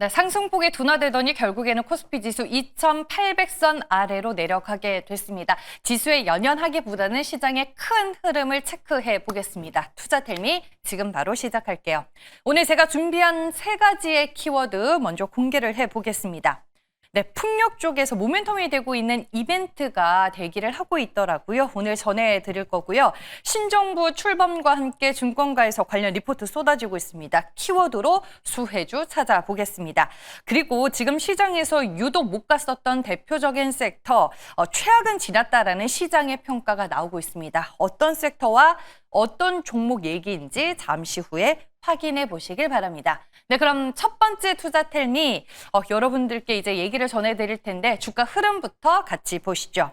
네, 상승폭이 둔화되더니 결국에는 코스피 지수 2,800선 아래로 내려가게 됐습니다. 지수에 연연하기보다는 시장의 큰 흐름을 체크해 보겠습니다. 투자텔미 지금 바로 시작할게요. 오늘 제가 준비한 세 가지의 키워드 먼저 공개를 해 보겠습니다. 네, 풍력 쪽에서 모멘텀이 되고 있는 이벤트가 대기를 하고 있더라고요. 오늘 전해드릴 거고요. 신정부 출범과 함께 증권가에서 관련 리포트 쏟아지고 있습니다. 키워드로 수혜주 찾아보겠습니다. 그리고 지금 시장에서 유독 못 갔었던 대표적인 섹터, 최악은 지났다라는 시장의 평가가 나오고 있습니다. 어떤 섹터와 어떤 종목 얘기인지 잠시 후에 확인해 보시길 바랍니다. 네, 그럼 첫 번째 투자텔미 여러분들께 이제 얘기를 전해드릴 텐데 주가 흐름부터 같이 보시죠.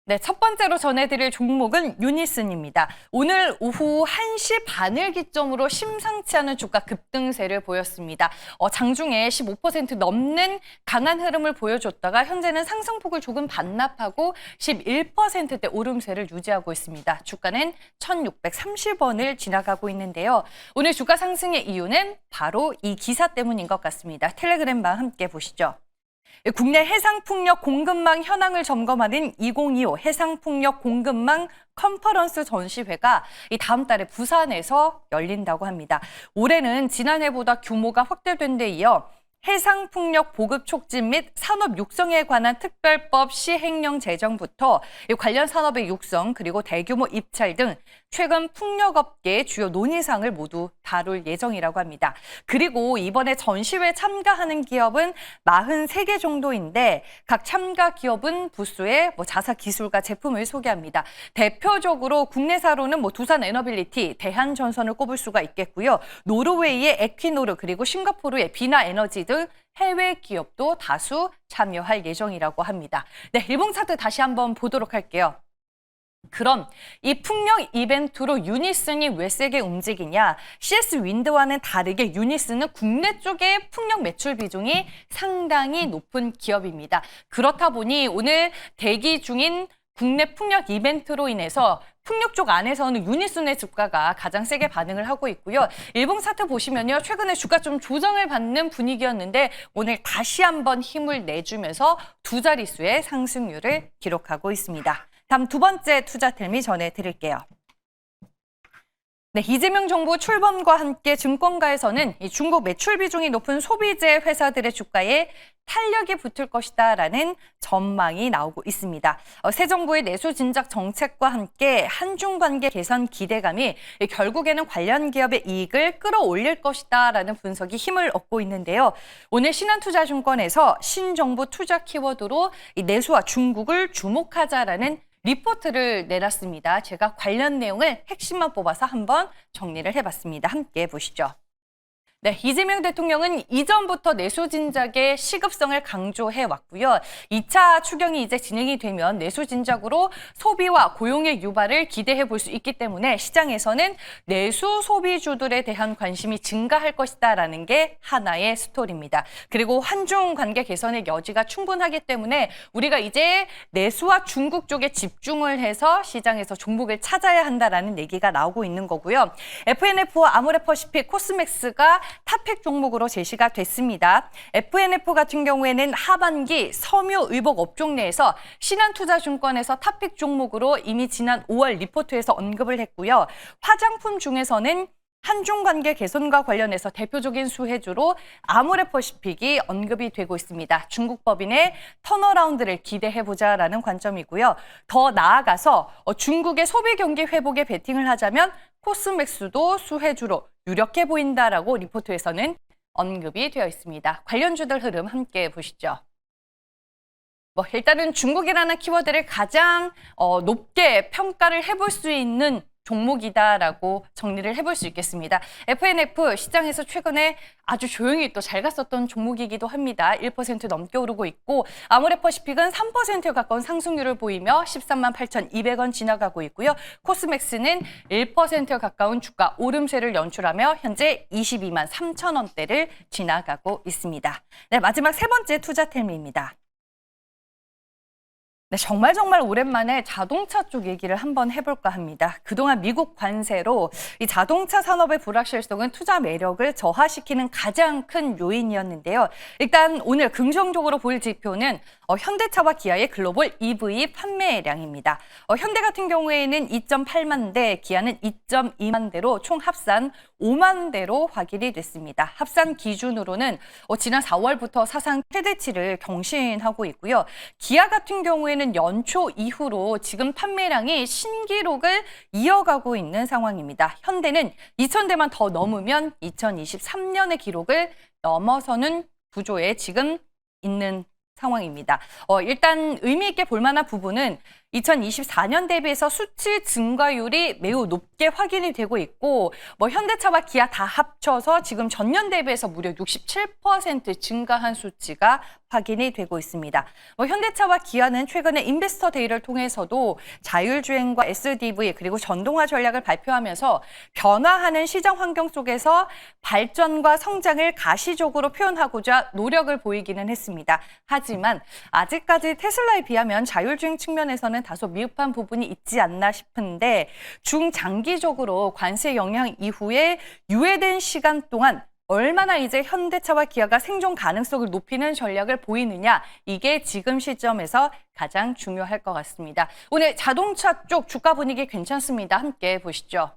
네, 첫 번째로 전해드릴 종목은 유니슨입니다. 오늘 오후 1시 반을 기점으로 심상치 않은 주가 급등세를 보였습니다. 장중에 15% 넘는 강한 흐름을 보여줬다가 현재는 상승폭을 조금 반납하고 11%대 오름세를 유지하고 있습니다. 주가는 1,630원을 지나가고 있는데요. 오늘 주가 상승의 이유는 바로 이 기사 때문인 것 같습니다. 텔레그램방 함께 보시죠. 국내 해상풍력 공급망 현황을 점검하는 2025 해상풍력 공급망 컨퍼런스 전시회가 다음 달에 부산에서 열린다고 합니다. 올해는 지난해보다 규모가 확대된 데 이어 해상풍력 보급 촉진 및 산업 육성에 관한 특별법 시행령 제정부터 관련 산업의 육성 그리고 대규모 입찰 등 최근 풍력업계의 주요 논의사항을 모두 다룰 예정이라고 합니다. 그리고 이번에 전시회 참가하는 기업은 43개 정도인데 각 참가 기업은 부스에 자사 기술과 제품을 소개합니다. 대표적으로 국내사로는 두산 에너빌리티, 대한전선을 꼽을 수가 있겠고요. 노르웨이의 에퀴노르 그리고 싱가포르의 비나 에너지 등 해외 기업도 다수 참여할 예정이라고 합니다. 네, 일봉 차트 다시 한번 보도록 할게요. 그럼 이 풍력 이벤트로 유니슨이 왜 세게 움직이냐? CS 윈드와는 다르게 유니슨은 국내 쪽의 풍력 매출 비중이 상당히 높은 기업입니다. 그렇다 보니 오늘 대기 중인 국내 풍력 이벤트로 인해서 풍력 쪽 안에서는 유니슨의 주가가 가장 세게 반응을 하고 있고요. 일봉 차트 보시면요. 최근에 주가 좀 조정을 받는 분위기였는데 오늘 다시 한번 힘을 내주면서 두 자릿수의 상승률을 기록하고 있습니다. 다음 두 번째 투자텔미 전해드릴게요. 네, 이재명 정부 출범과 함께 증권가에서는 이 중국 매출 비중이 높은 소비재 회사들의 주가에 탄력이 붙을 것이다라는 전망이 나오고 있습니다. 새 정부의 내수 진작 정책과 함께 한중 관계 개선 기대감이 결국에는 관련 기업의 이익을 끌어올릴 것이다라는 분석이 힘을 얻고 있는데요. 오늘 신한투자증권에서 신정부 투자 키워드로 이 내수와 중국을 주목하자라는 리포트를 내놨습니다. 제가 관련 내용을 핵심만 뽑아서 한번 정리를 해봤습니다. 함께 보시죠. 네, 이재명 대통령은 이전부터 내수 진작의 시급성을 강조해 왔고요. 2차 추경이 이제 진행이 되면 내수 진작으로 소비와 고용의 유발을 기대해 볼 수 있기 때문에 시장에서는 내수 소비주들에 대한 관심이 증가할 것이다라는 게 하나의 스토리입니다. 그리고 한중 관계 개선의 여지가 충분하기 때문에 우리가 이제 내수와 중국 쪽에 집중을 해서 시장에서 종목을 찾아야 한다라는 얘기가 나오고 있는 거고요. FNF와 아모레퍼시픽, 코스맥스가 탑픽 종목으로 제시가 됐습니다. FNF 같은 경우에는 하반기 섬유 의복 업종 내에서 신한투자증권에서 탑픽 종목으로 이미 지난 5월 리포트에서 언급을 했고요. 화장품 중에서는 한중 관계 개선과 관련해서 대표적인 수혜주로 아모레퍼시픽이 언급이 되고 있습니다. 중국 법인의 턴어라운드를 기대해보자라는 관점이고요. 더 나아가서 중국의 소비 경기 회복에 베팅을 하자면 코스맥스도 수혜주로 유력해 보인다라고 리포트에서는 언급이 되어 있습니다. 관련주들 흐름 함께 보시죠. 일단은 중국이라는 키워드를 가장 높게 평가를 해볼 수 있는 종목이다라고 정리를 해볼 수 있겠습니다. FNF 시장에서 최근에 아주 조용히 또 잘 갔었던 종목이기도 합니다. 1% 넘게 오르고 있고 아모레퍼시픽은 3%에 가까운 상승률을 보이며 13만 8,200원 지나가고 있고요. 코스맥스는 1%에 가까운 주가 오름세를 연출하며 현재 22만 3,000원대를 지나가고 있습니다. 네, 마지막 세 번째 투자텔미입니다. 네, 정말 오랜만에 자동차 쪽 얘기를 한번 해볼까 합니다. 그동안 미국 관세로 이 자동차 산업의 불확실성은 투자 매력을 저하시키는 가장 큰 요인이었는데요. 일단 오늘 긍정적으로 보일 지표는 현대차와 기아의 글로벌 EV 판매량입니다. 현대 같은 경우에는 2.8만 대, 기아는 2.2만 대로 총 합산 5만 대로 확인이 됐습니다. 합산 기준으로는 지난 4월부터 사상 최대치를 경신하고 있고요. 기아 같은 경우에는 연초 이후로 지금 판매량이 신기록을 이어가고 있는 상황입니다. 현대는 2,000대만 더 넘으면 2023년의 기록을 넘어서는 구조에 지금 있는 상황입니다. 일단 의미 있게 볼 만한 부분은 2024년 대비해서 수치 증가율이 매우 높게 확인이 되고 있고 현대차와 기아 다 합쳐서 지금 전년 대비해서 무려 67% 증가한 수치가 확인이 되고 있습니다. 현대차와 기아는 최근에 인베스터 데이를 통해서도 자율주행과 SDV 그리고 전동화 전략을 발표하면서 변화하는 시장 환경 속에서 발전과 성장을 가시적으로 표현하고자 노력을 보이기는 했습니다. 하지만 아직까지 테슬라에 비하면 자율주행 측면에서는 다소 미흡한 부분이 있지 않나 싶은데 중장기적으로 관세 영향 이후에 유예된 시간 동안 얼마나 이제 현대차와 기아가 생존 가능성을 높이는 전략을 보이느냐, 이게 지금 시점에서 가장 중요할 것 같습니다. 오늘 자동차 쪽 주가 분위기 괜찮습니다. 함께 보시죠.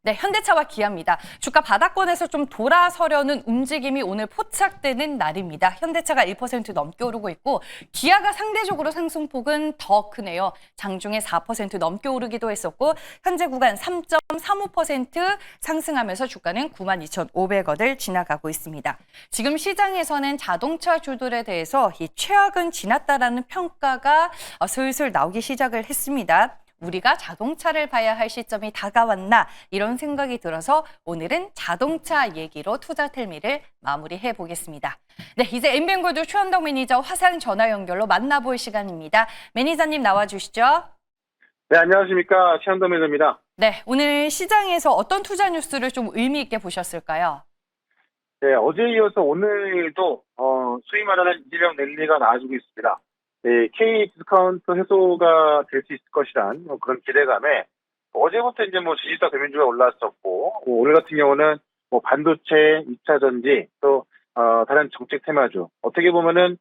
네, 현대차와 기아입니다. 주가 바닥권에서 좀 돌아서려는 움직임이 오늘 포착되는 날입니다. 현대차가 1% 넘게 오르고 있고 기아가 상대적으로 상승폭은 더 크네요. 장중에 4% 넘게 오르기도 했었고 현재 구간 3.35% 상승하면서 주가는 92,500원을 지나가고 있습니다. 지금 시장에서는 자동차 주들에 대해서 이 최악은 지났다라는 평가가 슬슬 나오기 시작을 했습니다. 우리가 자동차를 봐야 할 시점이 다가왔나 이런 생각이 들어서 오늘은 자동차 얘기로 투자텔미를 마무리해 보겠습니다. 네, 이제 엠뱅골드 최현덕 매니저 화상 전화 연결로 만나볼 시간입니다. 매니저님 나와주시죠. 네, 안녕하십니까. 최현덕 매니저입니다. 네, 오늘 시장에서 어떤 투자 뉴스를 좀 의미 있게 보셨을까요? 네, 어제에 이어서 오늘도 소위 말하는 이재명 랠리가 나와주고 있습니다. 네, K 디스카운트 해소가 될 수 있을 것이란 그런 기대감에 어제부터 이제 지지다 대면주가 올랐었고 오늘 같은 경우는 반도체, 2차 전지 또 다른 정책 테마주 어떻게 보면은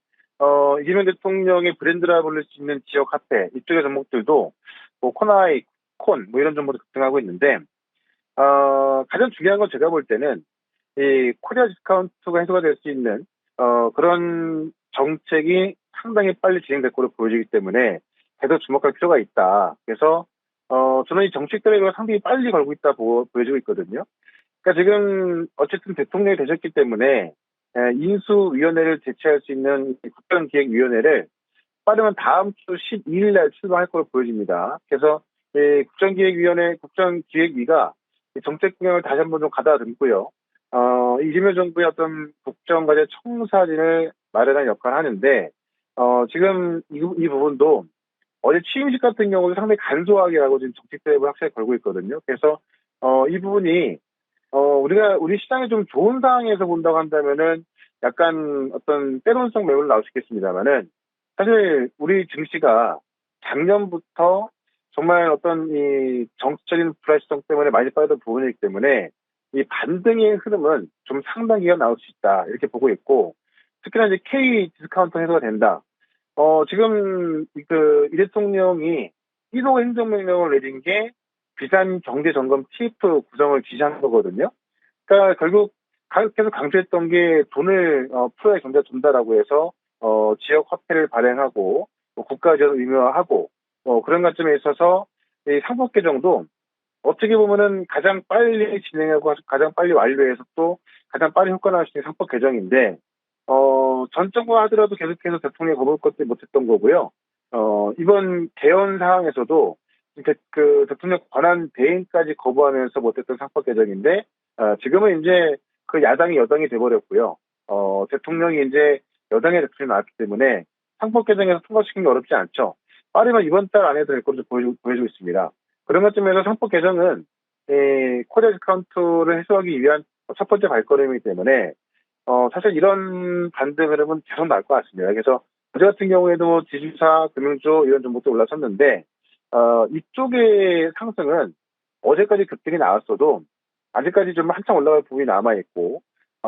이재명 대통령의 브랜드라 부를 수 있는 지역 화폐 이쪽의 종목들도 코나이, 콘 이런 종목도 급등하고 있는데 가장 중요한 건 제가 볼 때는 이 코리아 디스카운트가 해소가 될 수 있는 그런 정책이 상당히 빨리 진행될 것으로 보여지기 때문에 계속 주목할 필요가 있다. 그래서 저는 이 정책들의 상당히 빨리 걸고 있다 보여지고 있거든요. 그러니까 지금 어쨌든 대통령이 되셨기 때문에 인수위원회를 대체할 수 있는 국정기획위원회를 빠르면 다음 주 12일 날 출범할 것으로 보여집니다. 그래서 국정기획위가 정책 방향을 다시 한번 좀 가다듬고요. 이재명 정부의 어떤 국정과제 청사진을 마련한 역할을 하는데, 지금 이 부분도 어제 취임식 같은 경우도 상당히 간소하게 하고 지금 정책 대립을 확실히 걸고 있거든요. 그래서, 이 부분이, 우리 시장에 좀 좋은 상황에서 본다고 한다면은 약간 어떤 때론성 매물로 나올 수 있겠습니다만은 사실 우리 증시가 작년부터 정말 어떤 이 정치적인 불확실성 때문에 많이 빠졌던 부분이기 때문에 이 반등의 흐름은 좀 상당히가 나올 수 있다. 이렇게 보고 있고, 특히나 이제 K 디스카운트 해소가 된다. 지금 이 대통령이 1호 행정명령을 내린 게 비단 경제점검 TF 구성을 지시한 거거든요. 그러니까 결국 계속 강조했던 게 돈을 풀어야 경제가 돈다라고 해서 지역 화폐를 발행하고 국가적으로 의무화하고 그런 관점에 있어서 이 상법 개정도 어떻게 보면은 가장 빨리 진행하고 가장 빨리 완료해서 또 가장 빨리 효과 나올 수 있는 상법 개정인데 전 정부 하더라도 계속해서 대통령이 거부할 것들이 못했던 거고요. 이번 개헌 상황에서도 그 대통령 권한 대행까지 거부하면서 못했던 상법 개정인데 지금은 이제 그 야당이 여당이 돼버렸고요. 대통령이 이제 여당의 대통령이 나왔기 때문에 상법 개정에서 통과시키는 게 어렵지 않죠. 빠르면 이번 달 안에도 될 것으로 보여지고 있습니다. 그런 것쯤에서 상법 개정은 코리아 디스카운트를 해소하기 위한 첫 번째 발걸음이기 때문에 사실 이런 반등 흐름은 계속 나올 것 같습니다. 그래서 어제 같은 경우에도 지주사, 금융주 이런 종목도 올라섰는데 이쪽의 상승은 어제까지 급등이 나왔어도 아직까지 좀 한참 올라갈 부분이 남아 있고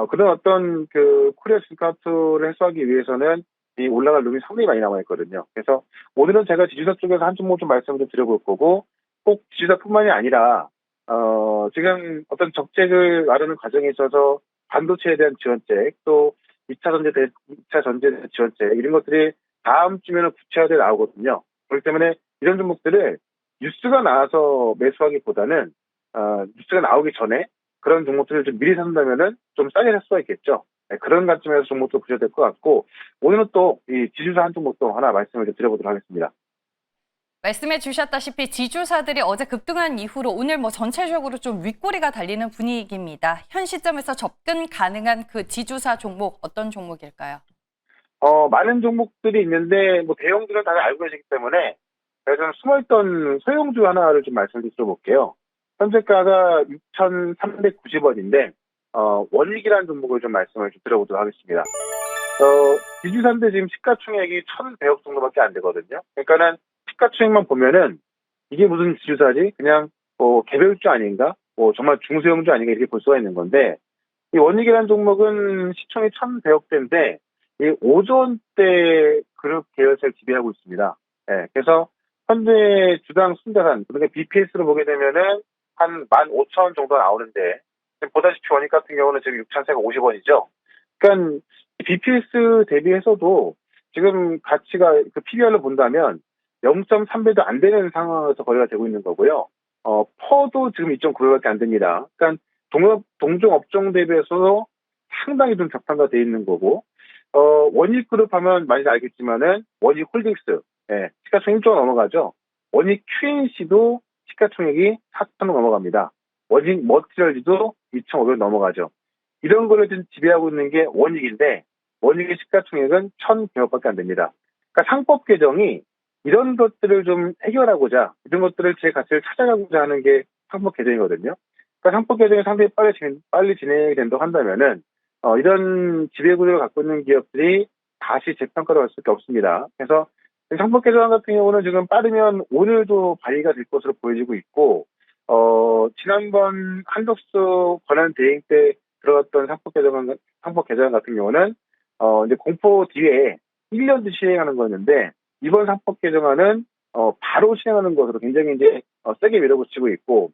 그런 어떤 그 코리아 주가투를 해소하기 위해서는 이 올라갈 룸이 상당히 많이 남아 있거든요. 그래서 오늘은 제가 지주사 쪽에서 한 종목 좀 말씀을 좀 드려볼 거고 꼭 지주사뿐만이 아니라 지금 어떤 정책을 마련하는 과정에 있어서 반도체에 대한 지원책 또 2차 전지에 대한 지원책 이런 것들이 다음 주면은 구체화돼 나오거든요. 그렇기 때문에 이런 종목들을 뉴스가 나와서 매수하기보다는 뉴스가 나오기 전에 그런 종목들을 좀 미리 산다면은 좀 싸게 살 수가 있겠죠. 네, 그런 관점에서 종목도 보셔야 될 것 같고 오늘은 또 이 지주사 한 종목도 하나 말씀을 좀 드려보도록 하겠습니다. 말씀해 주셨다시피 지주사들이 어제 급등한 이후로 오늘 뭐 전체적으로 좀 윗꼬리가 달리는 분위기입니다. 현 시점에서 접근 가능한 그 지주사 종목 어떤 종목일까요? 많은 종목들이 있는데 뭐 대형들은 다들 알고 계시기 때문에 제가 좀 숨어있던 소형주 하나를 좀 말씀 좀 드려볼게요. 현재가가 6,390원인데 원익이라는 종목을 좀 말씀을 좀 드려보도록 하겠습니다. 지주사인데 지금 시가총액이 1,100억 정도밖에 안 되거든요. 그러니까는 시가총액만 보면은 이게 무슨 지주사지? 그냥 뭐 개별주 아닌가? 뭐 정말 중소형주 아닌가 이렇게 볼 수가 있는 건데 이 원익이라는 종목은 시총이 1,100억대인데 이 5조 원대 그룹 계열사를 지배하고 있습니다. 예, 그래서 현재 주당 순자산 그러니까 BPS로 보게 되면은 한 15,000원 정도 나오는데 지금 보다시피 원익 같은 경우는 지금 6,450원이죠. 그러니까 BPS 대비해서도 지금 가치가 그 PBR로 본다면 0.3배도 안 되는 상황에서 거래가 되고 있는 거고요. 퍼도 지금 2.9배밖에 안 됩니다. 그러니까 동종 업종 대비해서도 상당히 좀 저평가되어 있는 거고, 원익그룹 하면 많이 알겠지만은, 원익홀딩스, 예, 시가총액 1조가 넘어가죠. 원익 QNC도 시가총액이 4천억 넘어갑니다. 원익 머티리얼즈도 2,500억 넘어가죠. 이런 거를 지금 지배하고 있는 게 원익인데, 원익의 시가총액은 1,100억밖에 안 됩니다. 그러니까 상법 개정이 이런 것들을 좀 해결하고자, 이런 것들을 제 가치를 찾아가고자 하는 게 상법 개정이거든요. 그러니까 상법 개정이 상당히 빨리 진행이 된다고 한다면은, 이런 지배구조를 갖고 있는 기업들이 다시 재평가를 할 수밖에 없습니다. 그래서 상법 개정 같은 경우는 지금 빠르면 오늘도 발의가 될 것으로 보여지고 있고, 지난번 한덕수 권한 대행 때 들어갔던 상법 개정 같은 경우는, 이제 공포 뒤에 1년 뒤 시행하는 거였는데, 이번 상법 개정안은, 바로 시행하는 것으로 굉장히 이제, 세게 밀어붙이고 있고,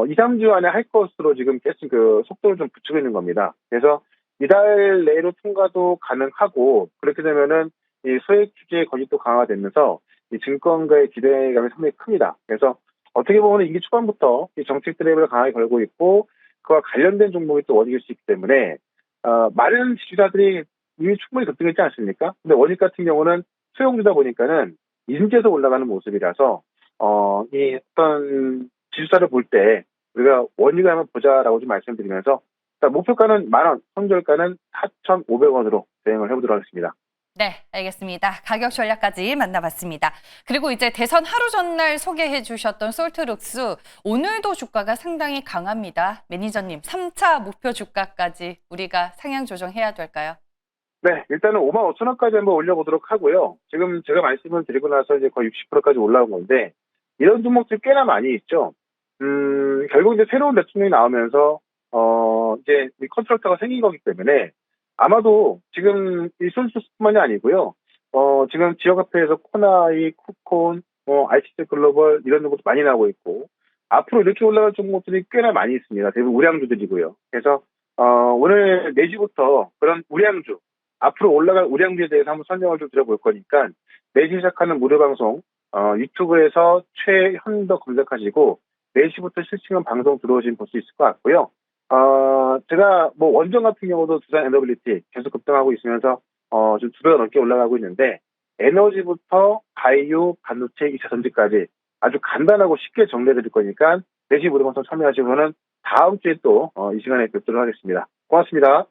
2, 3주 안에 할 것으로 지금 계속 그 속도를 좀 붙이고 있는 겁니다. 그래서 이달 내로 통과도 가능하고, 그렇게 되면은 이 소액 규제의 권익도 강화되면서 이 증권가의 기대감이 상당히 큽니다. 그래서 어떻게 보면 이게 초반부터 이 정책 드라이브를 강하게 걸고 있고, 그와 관련된 종목이 또 원익일 수 있기 때문에, 많은 지주사들이 이미 충분히 급등했지 않습니까? 근데 원익 같은 경우는 소형주다 보니까는 인제서 올라가는 모습이라서, 이 어떤 지주사를 볼 때 우리가 원익을 한번 보자라고 좀 말씀드리면서 목표가는 10,000원, 손절가는 4,500원으로 대응을 해보도록 하겠습니다. 네, 알겠습니다. 가격 전략까지 만나봤습니다. 그리고 이제 대선 하루 전날 소개해 주셨던 솔트룩스, 오늘도 주가가 상당히 강합니다. 매니저님, 3차 목표 주가까지 우리가 상향 조정해야 될까요? 네, 일단은 55,000원까지 한번 올려보도록 하고요. 지금 제가 말씀을 드리고 나서 이제 거의 60%까지 올라온 건데, 이런 종목들 꽤나 많이 있죠. 결국 이제 새로운 대통령이 나오면서, 이제 이 컨트롤터가 생긴 거기 때문에, 아마도 지금 이 솔수뿐만이 아니고요. 지금 지역화폐에서 코나이, 쿠콘, ICT 글로벌 이런 종목도 많이 나오고 있고, 앞으로 이렇게 올라갈 종목들이 꽤나 많이 있습니다. 대부분 우량주들이고요. 그래서, 오늘 4시부터 그런 우량주, 앞으로 올라갈 우량주에 대해서 한번 설명을 좀 드려볼 거니까 4시 시작하는 무료 방송 유튜브에서 최현덕 검색하시고 4시부터 실시간 방송 들어오시면 볼 수 있을 것 같고요. 제가 뭐 원전 같은 경우도 두산 에너빌리티 계속 급등하고 있으면서 좀 2배가 넘게 올라가고 있는데 에너지부터 바이오, 반도체, 2차 전지까지 아주 간단하고 쉽게 정리해 드릴 거니까 4시 무료 방송 참여하시고는 다음 주에 또 이 시간에 뵙도록 하겠습니다. 고맙습니다.